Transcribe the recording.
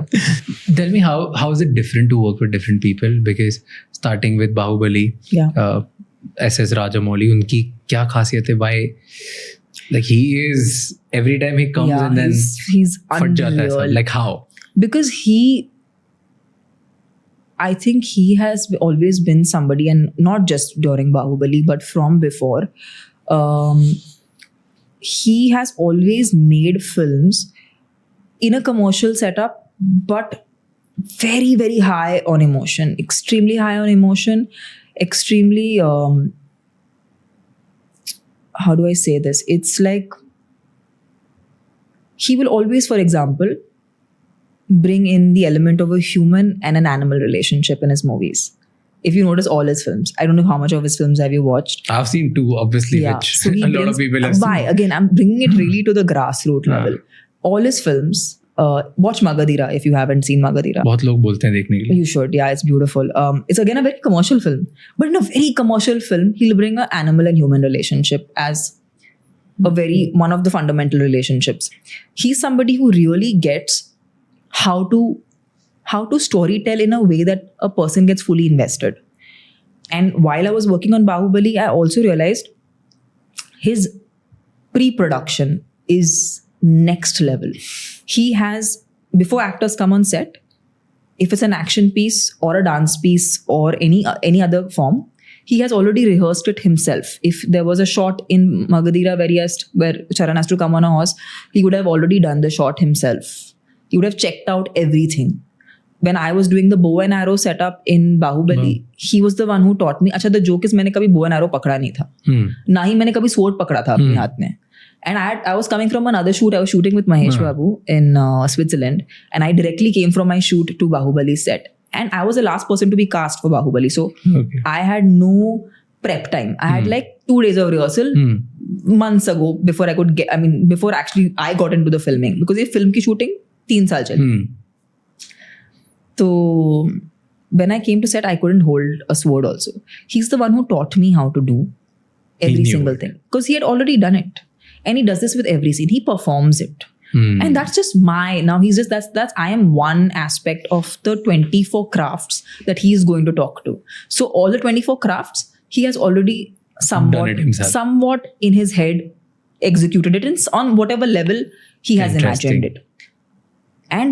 idea. Tell me how is it different to work with different people? Because starting with Bahubali, SS Rajamouli, unki kya khasiyat hai? Why? Like he is, every time he comes and then he's फट जाता है सब. unreal. Like how? Because I think he has always been somebody, and not just during Bahubali, but from before. He has always made films in a commercial setup, but very, very high on emotion, extremely high on emotion, extremely, how do I say this? It's like, he will always, for example, bring in the element of a human and an animal relationship in his movies. If you notice all his films, I don't know how much of his films have you watched. I've seen 2, obviously, which so a lot of people have why? seen. Again, I'm bringing it really to the grassroots level. All his films, watch Magadira if you haven't seen Magadira. बहुत लोग बोलते हैं देखने के लिए. You should, yeah, it's beautiful. It's again a very commercial film. But in a very commercial film, he'll bring an animal and human relationship as one of the fundamental relationships. He's somebody who really gets how to storytell in a way that a person gets fully invested. And while I was working on Bahubali, I also realized his pre-production is next level. He has, before actors come on set, if it's an action piece or a dance piece or any other form, he has already rehearsed it himself. If there was a shot in Magadira where Charan has to come on a horse, he would have already done the shot himself. He would have checked out everything. When I was doing the bow and arrow setup in Bahubali, he was the one who taught me. अच्छा, the joke is मैंने कभी bow and arrow पकड़ा नहीं था. ना ही मैंने कभी sword पकड़ा था अपने हाथ में. And I was coming from another shoot. I was shooting with Mahesh Babu in Switzerland, and I directly came from my shoot to Bahubali set. And I was the last person to be cast for Bahubali, so I had no prep time. I had like 2 days of rehearsal months ago before I could get. Before actually I got into the filming, because ये film की shooting 3 साल चली. So when I came to set, I couldn't hold a sword also. He's the one who taught me how to do every single thing, because he had already done it. And he does this with every scene. He performs it. And that's just now he's just, that's I am one aspect of the 24 crafts that he is going to talk to. So all the 24 crafts, he has already somewhat in his head executed it on whatever level he has imagined it.